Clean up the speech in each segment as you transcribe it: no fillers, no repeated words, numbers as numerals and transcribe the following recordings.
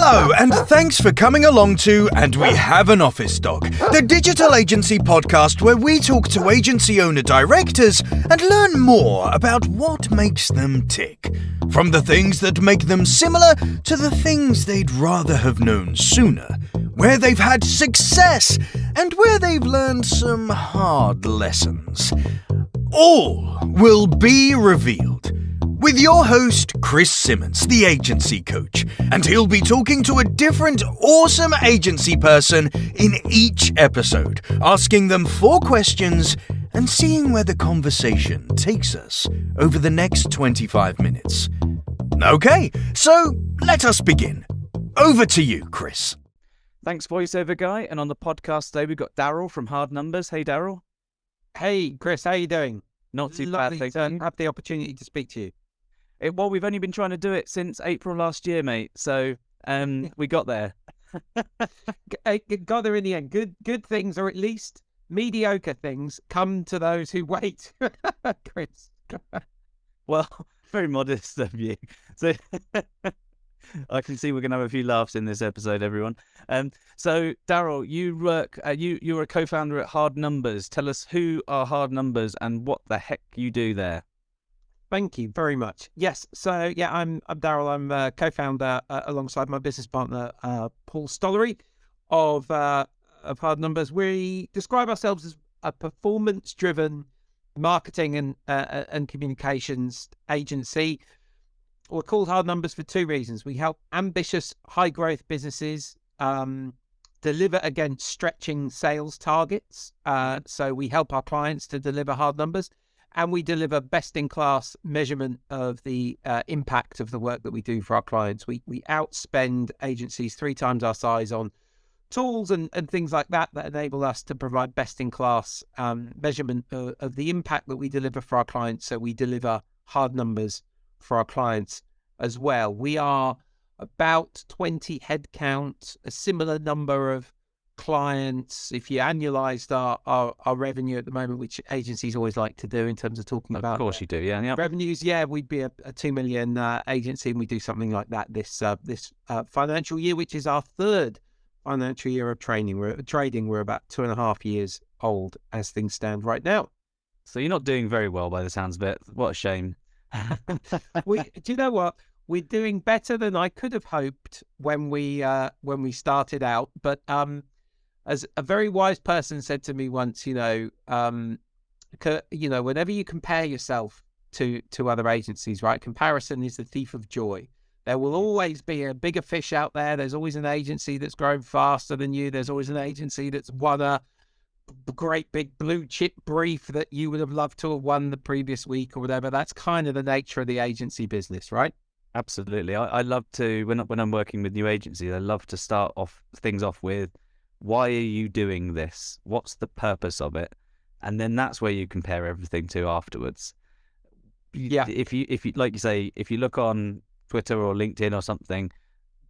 Hello, and thanks for coming along to And We Have an Office Dog, the digital agency podcast where we talk to agency owner-directors and learn more about what makes them tick. From the things that make them similar to the things they'd rather have known sooner, where they've had success and where they've learned some hard lessons. All will be revealed with your host, Chris Simmons, the agency coach, and he'll be talking to a different awesome agency person in each episode, asking them 4 questions and seeing where the conversation takes us over the next 25 minutes. Okay, so let us begin. Over to you, Chris. Thanks, voiceover guy. And on the podcast today, we've got Darryl from Hard Numbers. Hey, Darryl. Hey, Chris, how you doing? Not too Lovely bad, to thanks. have the opportunity to speak to you. Well, we've only been trying to do it since April last year, mate. So we got there. Got there in the end. Good things, or at least mediocre things, come to those who wait. Chris. Well, very modest of you. So I can see we're going to have a few laughs in this episode, everyone. So, Darryl, you work. You're a co-founder at Hard Numbers. Tell us who are Hard Numbers and what the heck you do there. Thank you very much. Yes, so yeah, I'm Darryl. I'm a co-founder alongside my business partner Paul Stollery of Hard Numbers. We describe ourselves as a performance-driven marketing and communications agency. We're called Hard Numbers for 2 reasons. We help ambitious, high-growth businesses deliver against stretching sales targets. So we help our clients to deliver hard numbers. And we deliver best-in-class measurement of the impact of the work that we do for our clients. We outspend agencies 3 times our size on tools and things like that enable us to provide best-in-class measurement of the impact that we deliver for our clients. So we deliver hard numbers for our clients as well. We are about 20 headcount, a similar number of clients. If you annualized our revenue at the moment, which agencies always like to do in terms of talking about, of course you do, yeah. Revenues, we'd be a 2 million agency, and we do something like that this financial year, which is our 3rd financial year of trading. We're about 2.5 years old as things stand right now. So you're not doing very well by the sounds of it. What a shame. Do you know what? We're doing better than I could have hoped when we started out, but as a very wise person said to me once, whenever you compare yourself to other agencies, right? Comparison is the thief of joy. There will always be a bigger fish out there. There's always an agency that's growing faster than you. There's always an agency that's won a great big blue chip brief that you would have loved to have won the previous week or whatever. That's kind of the nature of the agency business, right? Absolutely. I love to, when I'm working with new agencies, I love to start things off with, why are you doing this? What's the purpose of it? And then that's where you compare everything to afterwards. Yeah. If you like you say, if you look on Twitter or LinkedIn or something,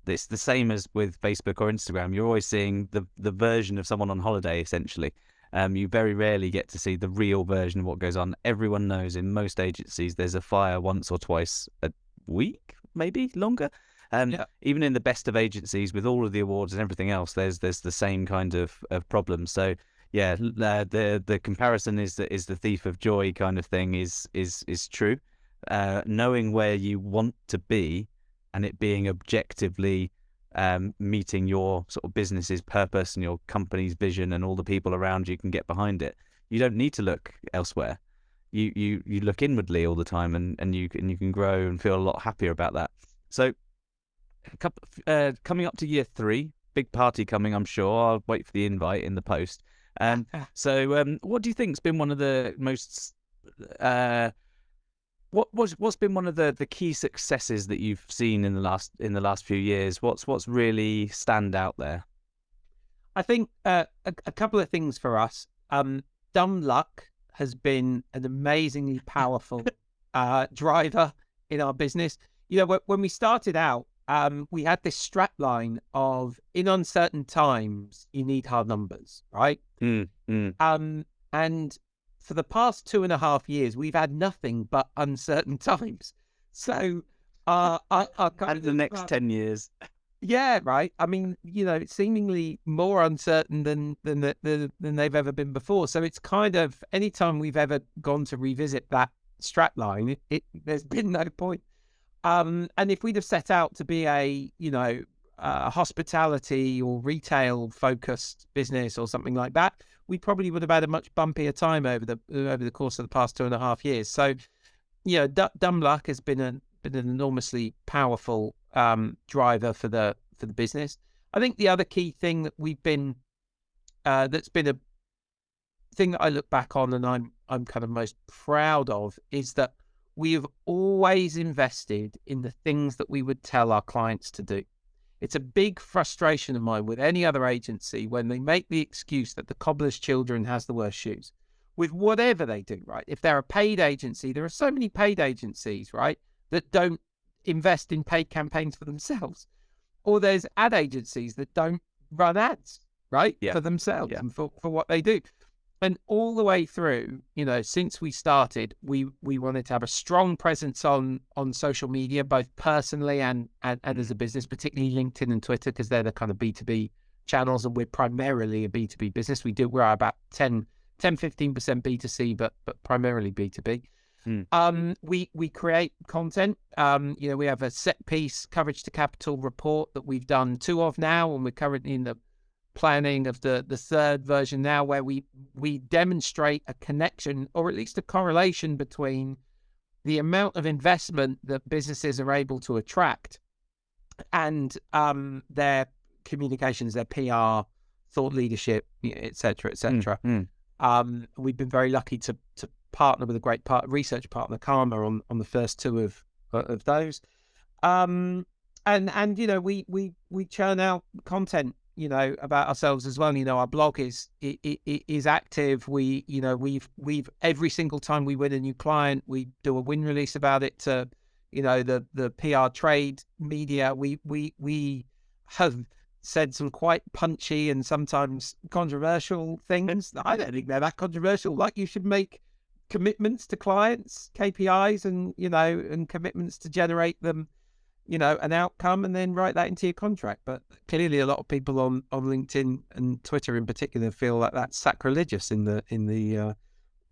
it's the same as with Facebook or Instagram. You're always seeing the version of someone on holiday, essentially. You very rarely get to see the real version of what goes on. Everyone knows in most agencies there's a fire once or twice a week, maybe longer. Even in the best of agencies, with all of the awards and everything else, there's the same kind of problem. So yeah, the comparison is the thief of joy kind of thing is true. Knowing where you want to be and it being objectively meeting your sort of business's purpose and your company's vision, and all the people around you can get behind it. You don't need to look elsewhere. You look inwardly all the time, and you can grow and feel a lot happier about that. So coming up to year 3, big party coming, I'm sure. I'll wait for the invite in the post. So what do you think's been one of the most what's been one of the key successes that you've seen in the last few years? What's really stand out there? I think a couple of things for us. Dumb luck has been an amazingly powerful driver in our business. When we started out, we had this strap line of, in uncertain times, you need hard numbers, right? And for the past 2.5 years, we've had nothing but uncertain times. So, and the next 10 years. Yeah, right. I mean, it's seemingly more uncertain than they've ever been before. So it's kind of anytime we've ever gone to revisit that strap line, there's been no point. And if we'd have set out to be a hospitality or retail focused business or something like that, we probably would have had a much bumpier time over the course of the past 2.5 years. So, dumb luck has been an enormously powerful driver for the business. I think the other key thing that we've been that's been a thing that I look back on and I'm kind of most proud of is that we have always invested in the things that we would tell our clients to do. It's a big frustration of mine with any other agency when they make the excuse that the cobbler's children has the worst shoes with whatever they do, right? If they're a paid agency, there are so many paid agencies, right, that don't invest in paid campaigns for themselves. Or there's ad agencies that don't run ads, right, for themselves and for what they do. And all the way through, since we started, we wanted to have a strong presence on social media, both personally and as a business, particularly LinkedIn and Twitter, because they're the kind of B2B channels, and we're primarily a B2B business. We're about 10-15% B2C, but primarily B2B. We create content. We have a set piece coverage to capital report that we've done 2 of now, and we're currently in the planning of the third version now, where we demonstrate a connection or at least a correlation between the amount of investment that businesses are able to attract and their communications, their PR, thought leadership, et cetera, et cetera. We've been very lucky to partner with a great research partner, Karma, on the first 2 of those. And we churn out content about ourselves as well. Our blog is active. We've every single time we win a new client, we do a win release about it to, the PR trade media. We have said some quite punchy and sometimes controversial things. I don't think they're that controversial. Like, you should make commitments to clients, KPIs, and commitments to generate them, an outcome, and then write that into your contract. But clearly a lot of people on LinkedIn and Twitter in particular feel like that's sacrilegious in the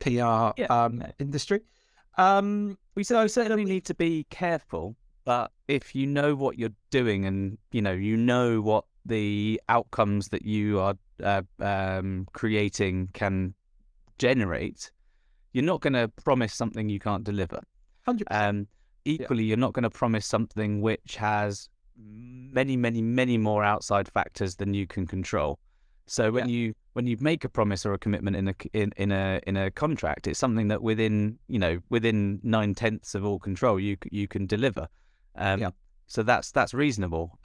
PR industry. We certainly need to be careful, but if you know what you're doing and you know what the outcomes that you are creating can generate, you're not going to promise something you can't deliver. 100%. Equally, you're not going to promise something which has many, many, many more outside factors than you can control. So when you make a promise or a commitment in a contract, it's something that within 9/10 of all control you can deliver. So that's reasonable.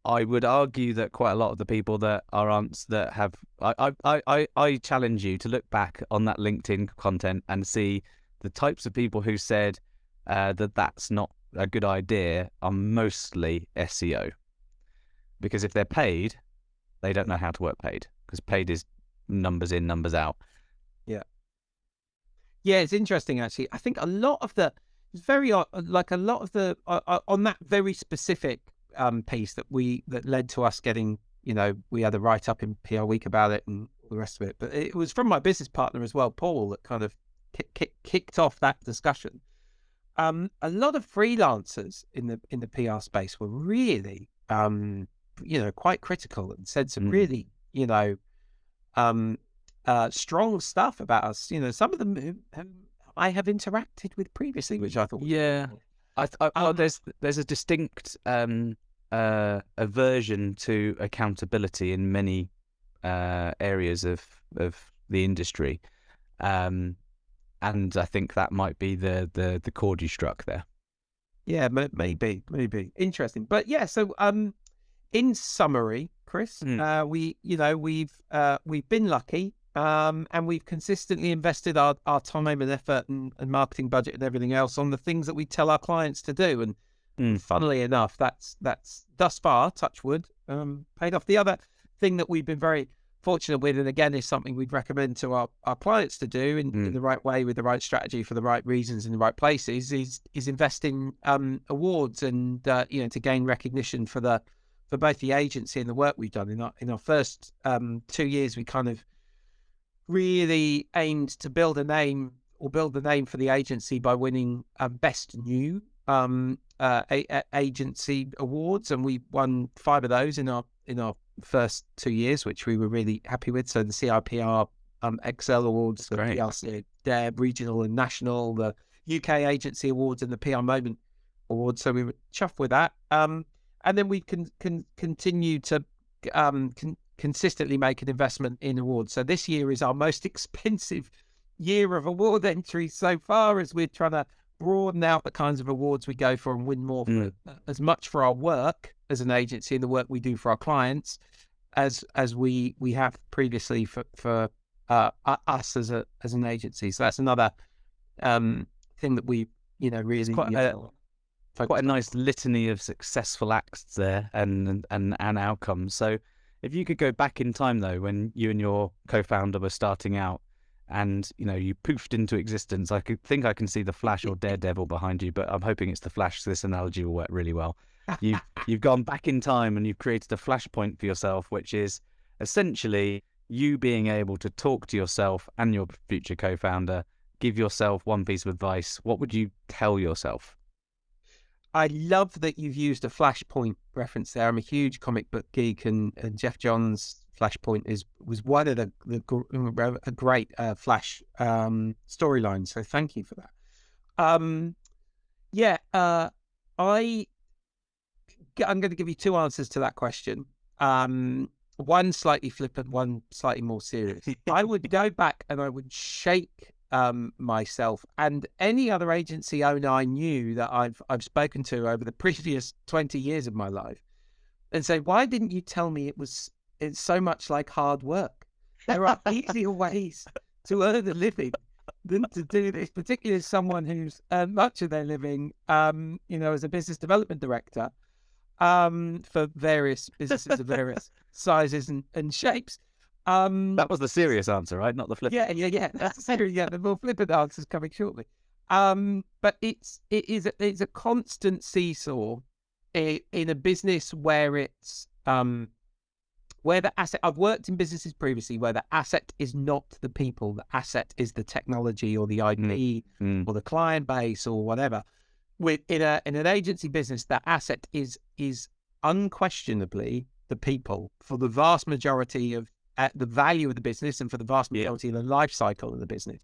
I would argue that quite a lot of the people that have I challenge you to look back on that LinkedIn content and see the types of people who said that's not a good idea are mostly SEO, because if they're paid, they don't know how to work paid, because paid is numbers in, numbers out. Yeah, it's interesting actually. I think a lot of the on that very specific piece that led to us getting, we had a write up in PR Week about it and all the rest of it, but it was from my business partner as well, Paul, that kind of kicked off that discussion. A lot of freelancers in the PR space were really, quite critical and said some really, strong stuff about us. Some of them I have interacted with previously, which I thought was there's a distinct aversion to accountability in many areas of the industry. And I think that might be the chord you struck there. Yeah, maybe interesting. But yeah, so in summary, Chris, we've been lucky, and we've consistently invested our time and effort and marketing budget and everything else on the things that we tell our clients to do. And funnily enough, that's thus far, touch wood, paid off. The other thing that we've been very fortunate with, and again is something we'd recommend to our clients to do in the right way, with the right strategy, for the right reasons, in the right places, is invest in awards and to gain recognition for the for both the agency and the work we've done. In our first 2 years, we kind of really aimed to build the name for the agency by winning Best New agency awards, and we won 5 of those in our first 2 years, which we were really happy with. So the CIPR Excel Awards, the PRC Deb Regional and National, the UK Agency Awards, and the PR Moment Awards. So we were chuffed with that. And then we can continue to consistently make an investment in awards. So this year is our most expensive year of award entries so far, as we're trying to broaden out the kinds of awards we go for and win more for, as much for our work as an agency and the work we do for our clients as we have previously for us as an agency. So that's another thing that we really quite a nice litany of successful acts there and outcomes. So if you could go back in time though, when you and your co-founder were starting out, and you poofed into existence, I can see the Flash or Daredevil behind you, but I'm hoping it's the Flash, so this analogy will work really well. You've gone back in time and you've created a flashpoint for yourself, which is essentially you being able to talk to yourself and your future co-founder, give yourself one piece of advice. What would you tell yourself? I love that you've used a Flashpoint reference there. I'm a huge comic book geek, and Jeff Johns' Flashpoint was one of a great Flash storyline. So thank you for that. I'm going to give you 2 answers to that question. One slightly flippant, one slightly more serious. I would go back and I would shake myself and any other agency owner I knew that I've spoken to over the previous 20 years of my life, and say, why didn't you tell me it's so much like hard work? There are easier ways to earn a living than to do this, particularly as someone who's earned much of their living, as a business development director for various businesses of various sizes and shapes. That was the serious answer, right? Not the flippant. Yeah. That's serious. Yeah, the more flippant answer is coming shortly. But it's a constant seesaw in a business where it's where the asset. I've worked in businesses previously where the asset is not the people, the asset is the technology or the IP or the client base or whatever. In an agency business, that asset is unquestionably the people for the vast majority of the value of the business and for the vast majority of the life cycle of the business.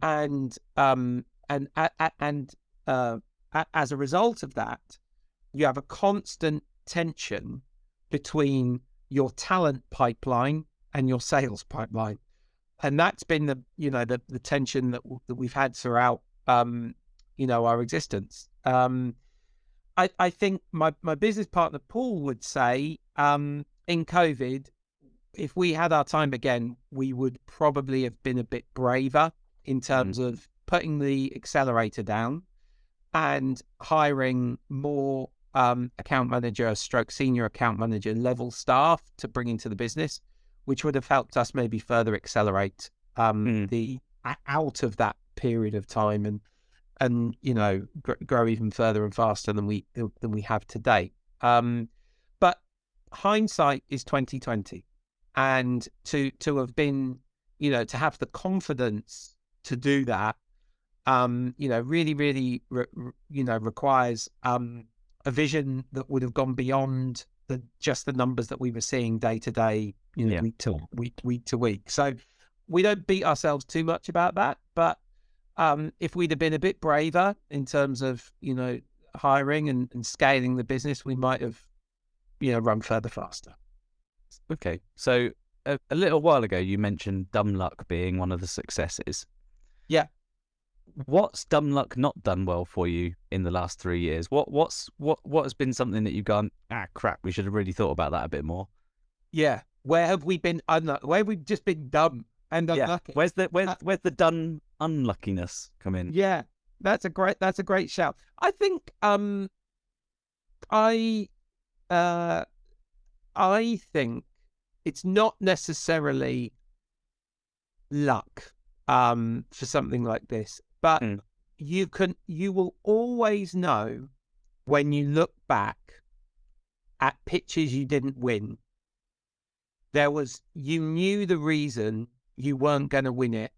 And as a result of that, you have a constant tension between your talent pipeline and your sales pipeline, and that's been the tension that we've had throughout our existence. I think my business partner Paul would say in COVID, if we had our time again, we would probably have been a bit braver in terms of putting the accelerator down and hiring more account manager / senior account manager level staff to bring into the business, which would have helped us maybe further accelerate the out of that period of time and grow even further and faster than we have today. But hindsight is 2020. And to have been, to have the confidence to do that, really, really, requires a vision that would have gone beyond just the numbers that we were seeing day to day, week to week. So we don't beat ourselves too much about that. But if we'd have been a bit braver in terms of, hiring and scaling the business, we might have, run further faster. Okay, so a little while ago you mentioned dumb luck being one of the successes. Yeah. What's dumb luck not done well for you in the last 3 years? What has been something that you've gone, crap, we should have really thought about that a bit more? Yeah. Where have we been unlucky? Where have we just been dumb and unlucky? Where's the done unluckiness come in? Yeah, that's a great shout. I think I think it's not necessarily luck for something like this, but you will always know when you look back at pitches you didn't win, you knew the reason you weren't going to win it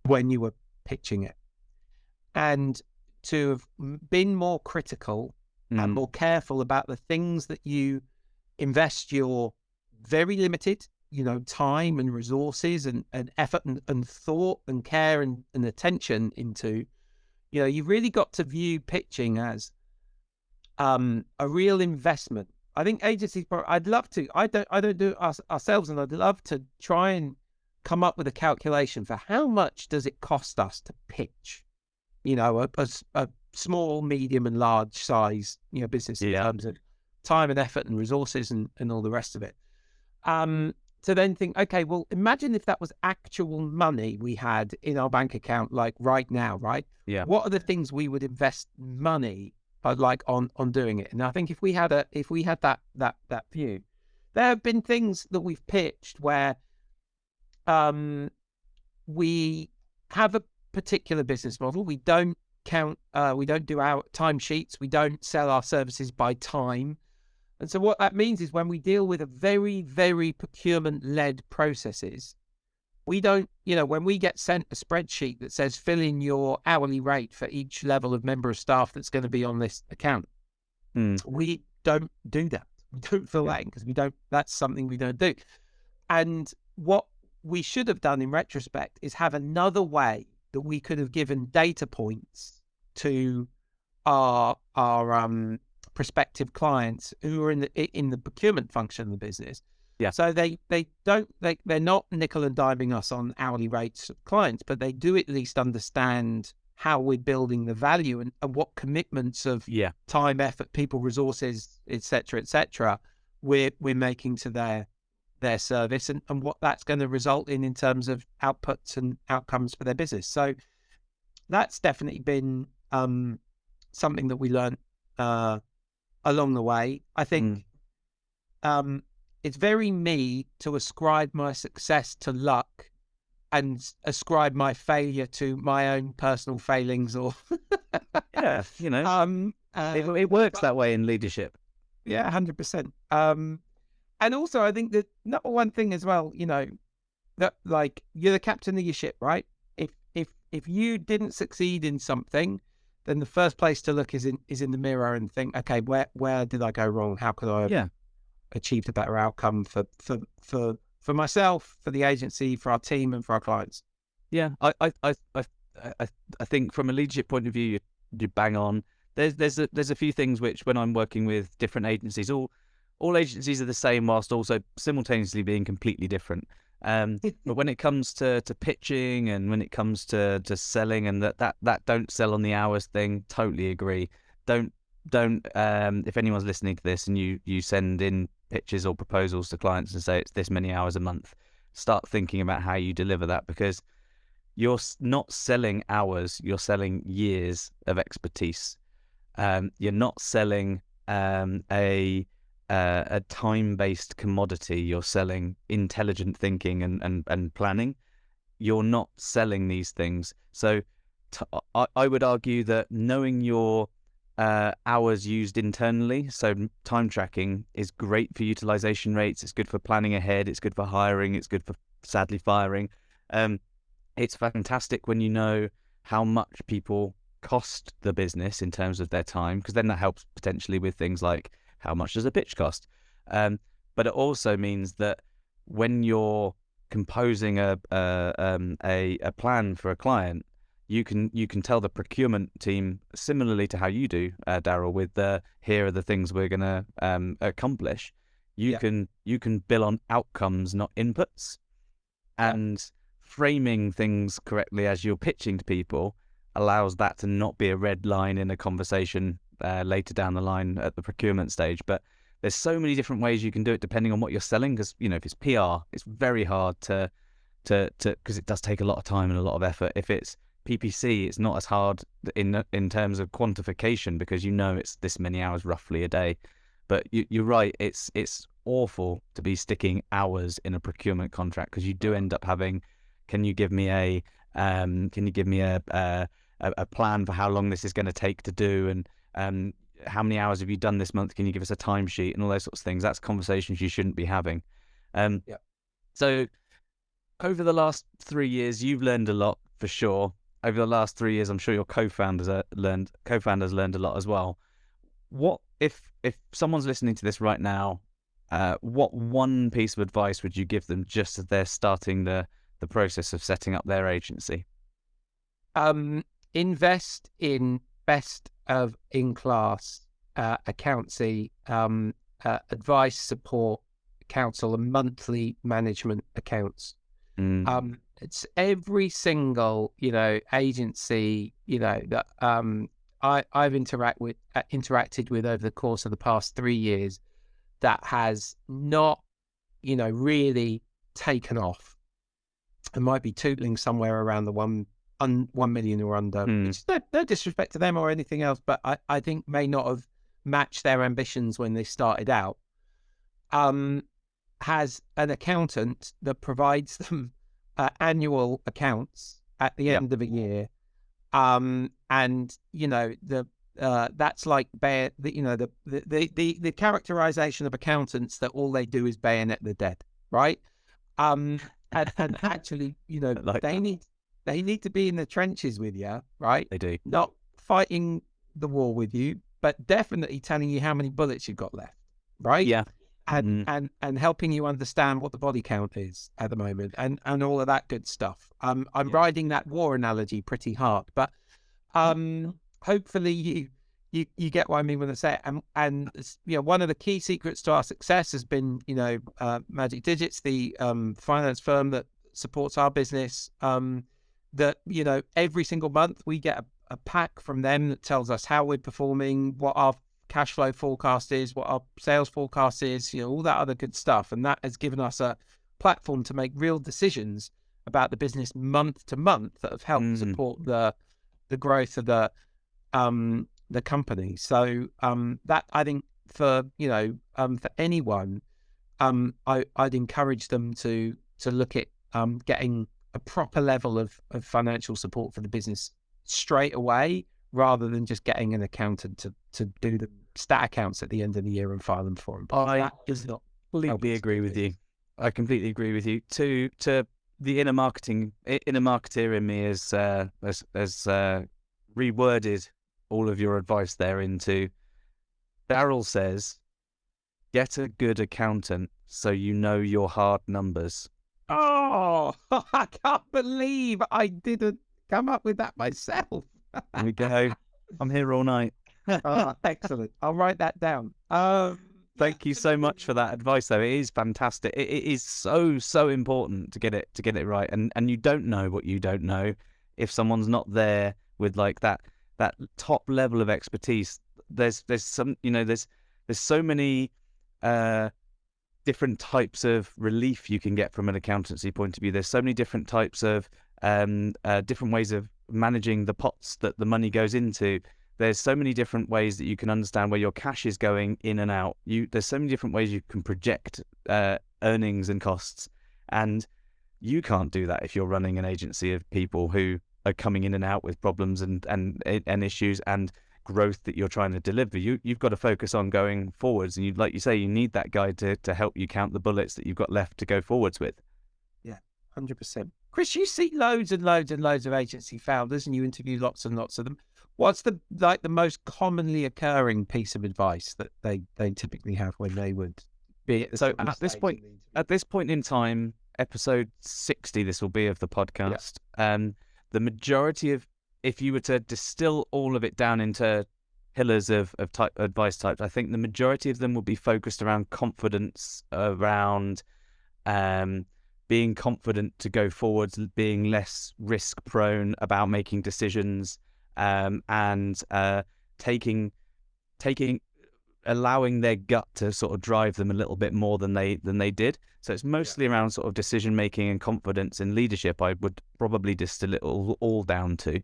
when you were pitching it. And to have been more critical and more careful about the things that you invest your very limited, time and resources and effort and thought and care and attention into, you've really got to view pitching as a real investment. I think agencies, I'd love to, I don't do it ourselves, and I'd love to try and come up with a calculation for how much does it cost us to pitch, a small, medium and large size, business in terms of time and effort and resources and all the rest of it. To then think, okay, well, imagine if that was actual money we had in our bank account, like right now, right? Yeah. What are the things we would invest money like on doing it? And I think if we had that view, there have been things that we've pitched where we have a particular business model. We don't we don't do our timesheets. We don't sell our services by time. And so what that means is when we deal with a very, very procurement-led processes, we don't, when we get sent a spreadsheet that says fill in your hourly rate for each level of member of staff that's going to be on this account, we don't do that. We don't fill that in because that's something we don't do. And what we should have done in retrospect is have another way that we could have given data points to our prospective clients who are in the procurement function of the business. Yeah. So they're not nickel and diming us on hourly rates of clients, but they do at least understand how we're building the value and what commitments of time, effort, people, resources, et cetera, we're making to their service and what that's going to result in terms of outputs and outcomes for their business. So that's definitely been something that we learned along the way. I think it's very me to ascribe my success to luck and ascribe my failure to my own personal failings or it works that way in leadership. Yeah, 100%. And also I think that number one thing as well, that like you're the captain of your ship, right? If you didn't succeed in something, then the first place to look is in the mirror and think, okay, where did I go wrong? How could I have achieved a better outcome for myself, for the agency, for our team, and for our clients? Yeah, I think from a leadership point of view, you bang on. There's a few things which, when I'm working with different agencies, all agencies are the same whilst also simultaneously being completely different. But when it comes to pitching and when it comes to selling and that don't sell on the hours thing, totally agree. Don't if anyone's listening to this and you send in pitches or proposals to clients and say it's this many hours a month, start thinking about how you deliver that, because you're not selling hours, you're selling years of expertise. You're not selling a time-based commodity. You're selling intelligent thinking and planning. You're not selling these things. So I would argue that knowing your hours used internally, so time tracking, is great for utilization rates. It's good for planning ahead. It's good for hiring. It's good for sadly firing. It's fantastic when you know how much people cost the business in terms of their time, because then that helps potentially with things like how much does a pitch cost. But it also means that when you're composing a plan for a client, you can tell the procurement team, similarly to how you do, Darryl, with here are the things we're going to accomplish. You can bill on outcomes, not inputs, and framing things correctly as you're pitching to people allows that to not be a red line in a conversation later down the line at the procurement stage. But there's so many different ways you can do it depending on what you're selling, because if it's PR, it's very hard to because it does take a lot of time and a lot of effort. If it's PPC, it's not as hard in terms of quantification, because it's this many hours roughly a day. But you're right, it's awful to be sticking hours in a procurement contract, because you do end up having, can you give me a plan for how long this is going to take to do? And how many hours have you done this month? Can you give us a timesheet and all those sorts of things? That's conversations you shouldn't be having. So over the last 3 years, you've learned a lot for sure. Over the last 3 years, I'm sure your co-founders learned a lot as well. What if someone's listening to this right now? What one piece of advice would you give them just as they're starting the process of setting up their agency? Invest in best of in-class accountancy, advice, support, counsel, and monthly management accounts. It's every single agency that I've interacted with over the course of the past 3 years that has not really taken off. It might be tootling somewhere around the 1 million or under, which is no disrespect to them or anything else, but I think may not have matched their ambitions when they started out. Has an accountant that provides them annual accounts at the end of a year, and that's like the characterization of accountants that all they do is bayonet the dead, right? And actually, like they need to be in the trenches with you, right? They do. Not fighting the war with you, but definitely telling you how many bullets you've got left, right? Yeah. And helping you understand what the body count is at the moment, and all of that good stuff. I'm riding that war analogy pretty hard, but hopefully you get what I mean when I say it. And one of the key secrets to our success has been Magic Digits, the finance firm that supports our business. That every single month we get a pack from them that tells us how we're performing, what our cash flow forecast is, what our sales forecast is, all that other good stuff. And that has given us a platform to make real decisions about the business month to month that have helped support the growth of the company. So that, I think, for anyone, I'd encourage them to look at getting a proper level of financial support for the business straight away, rather than just getting an accountant to do the stat accounts at the end of the year and file them for them. I completely agree with you. I completely agree with you. To the inner marketeer in me has reworded all of your advice there into, Darryl says, get a good accountant so you know your hard numbers. Oh, I can't believe I didn't come up with that myself. There we go. I'm here all night. Excellent. I'll write that down. Thank you so much for that advice, though. It is fantastic. It is so important to get it right. And you don't know what you don't know if someone's not there with like that top level of expertise. There's some there's so many different types of relief you can get from an accountancy point of view. There's so many different types of different ways of managing the pots that the money goes into. There's so many different ways that you can understand where your cash is going in and out. There's so many different ways you can project earnings and costs, and you can't do that if you're running an agency of people who are coming in and out with problems and issues and growth that you're trying to deliver. You've got to focus on going forwards, and like you say, you need that guy to help you count the bullets that you've got left to go forwards with. Yeah, 100%. Chris, you see loads and loads and loads of agency founders, and you interview lots and lots of them. What's the most commonly occurring piece of advice that they typically have when they would be at this point in time, episode 60 this will be of the podcast. The majority of, if you were to distill all of it down into pillars of advice types, I think the majority of them will be focused around confidence, around being confident to go forwards, being less risk prone about making decisions, and allowing their gut to sort of drive them a little bit more than they did. So it's mostly around sort of decision making and confidence in leadership. I would probably distill it all down to,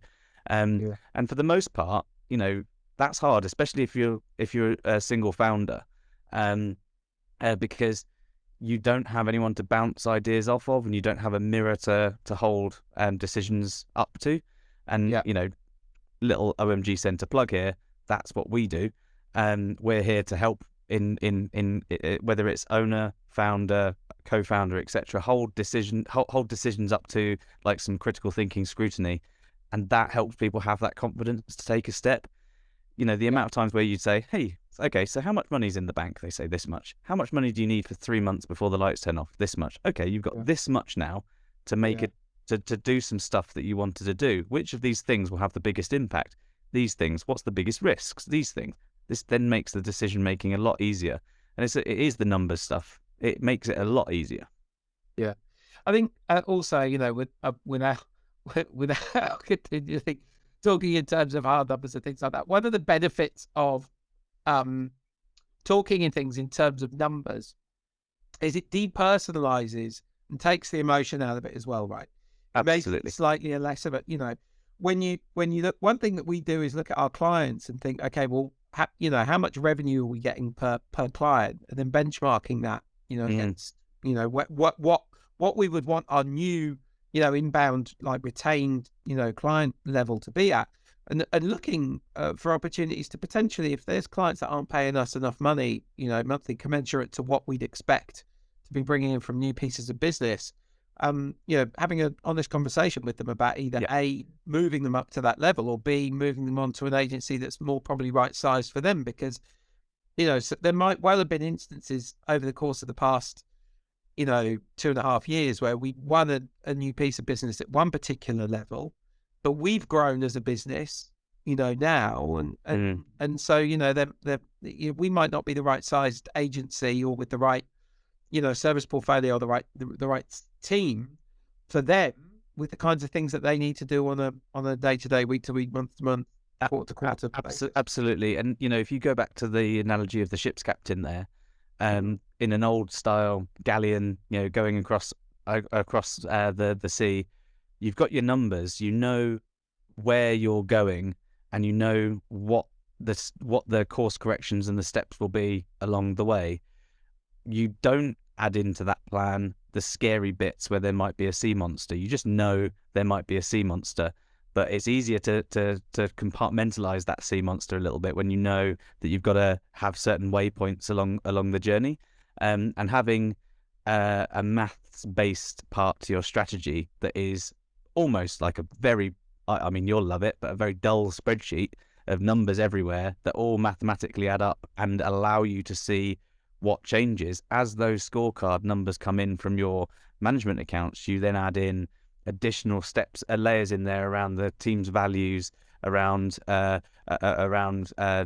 and for the most part, that's hard, especially if you're a single founder, because you don't have anyone to bounce ideas off of, and you don't have a mirror to hold decisions up to. And little OMG Centre plug here. That's what we do. we're here to help in whether it's owner, founder, co-founder, etc. Hold decisions up to like some critical thinking scrutiny, and that helps people have that confidence to take a step. You know, the amount of times where you'd say, hey, okay, so how much money's in the bank? They say this much. How much money do you need for 3 months before the lights turn off? This much. Okay, you've got this much now to make it to do some stuff that you wanted to do. Which of these things will have the biggest impact? These things. What's the biggest risks? These things. This then makes the decision making a lot easier. And it is the numbers stuff. It makes it a lot easier. Yeah, I think also, you know, without continuing talking in terms of hard numbers and things like that, one of the benefits of talking in things in terms of numbers is it depersonalizes and takes the emotion out of it as well, right? Absolutely. It makes it slightly less of it. You know, when you look, one thing that we do is look at our clients and think, okay, well, how much revenue are we getting per client, and then benchmarking that, you know, against, you know, what we would want our new, you know, inbound, like retained, you know, client level to be at, and looking for opportunities to potentially, if there's clients that aren't paying us enough money, you know, monthly commensurate to what we'd expect to be bringing in from new pieces of business, you know, having an honest conversation with them about either A, moving them up to that level, or B, moving them on to an agency that's more probably right sized for them. Because, you know, so there might well have been instances over the course of the past, you know, 2.5 years where we won a new piece of business at one particular level, but we've grown as a business, you know, now, and so, you know, we might not be the right sized agency or with the right, you know, service portfolio or the right team for them with the kinds of things that they need to do on a day-to-day, week-to-week, month-to-month, quarter-to-quarter. Absolutely. And, you know, if you go back to the analogy of the ship's captain there, in an old style galleon, you know, going across the sea, you've got your numbers, you know where you're going, and you know what the course corrections and the steps will be along the way. You don't add into that plan the scary bits where there might be a sea monster. You just know there might be a sea monster, but it's easier to compartmentalize that sea monster a little bit when you know that you've got to have certain waypoints along the journey, and having a maths-based part to your strategy that is almost like a very, I mean, you'll love it, but a very dull spreadsheet of numbers everywhere that all mathematically add up and allow you to see what changes as those scorecard numbers come in from your management accounts. You then add in additional steps, layers in there around the team's values, around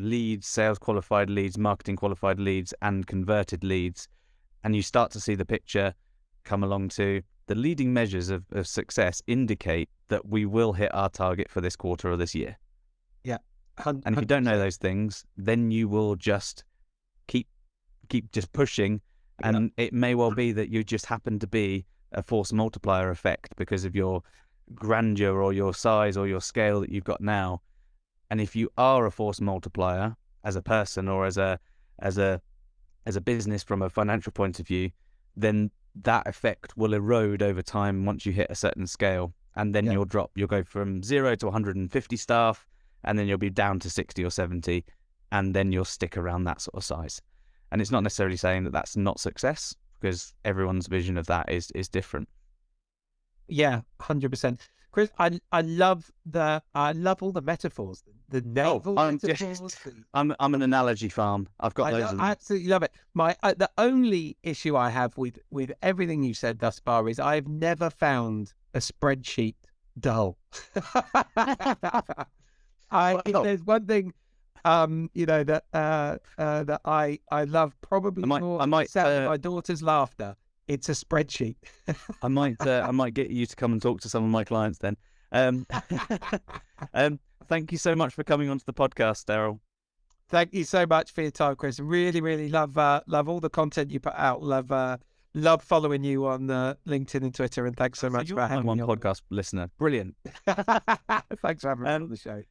leads, sales qualified leads, marketing qualified leads, and converted leads, and you start to see the picture come along to the leading measures of success indicate that we will hit our target for this quarter or this year. Yeah. And if you don't know those things, then you will just keep just pushing, and it may well be that you just happen to be a force multiplier effect because of your grandeur or your size or your scale that you've got now. And if you are a force multiplier as a person or as a business from a financial point of view, then that effect will erode over time once you hit a certain scale, and then you'll go from 0 to 150 staff, and then you'll be down to 60 or 70, and then you'll stick around that sort of size. And it's not necessarily saying that that's not success, because everyone's vision of that is different. Yeah, 100%. Chris, I love all the metaphors. The naval metaphors. I'm an analogy farm. I've got those. I absolutely love it. The only issue I have with everything you said thus far is I've never found a spreadsheet dull. If there's one thing, you know, that I love probably more than my daughter's laughter, it's a spreadsheet. I might get you to come and talk to some of my clients then. Thank you so much for coming onto the podcast, Darryl. Thank you so much for your time, Chris. Really, really love all the content you put out. Love following you on LinkedIn and Twitter. And thanks so much for having me on. Podcast listener. Brilliant. Thanks for having me on the show.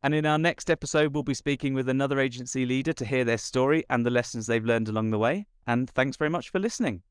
And in our next episode, we'll be speaking with another agency leader to hear their story and the lessons they've learned along the way. And thanks very much for listening.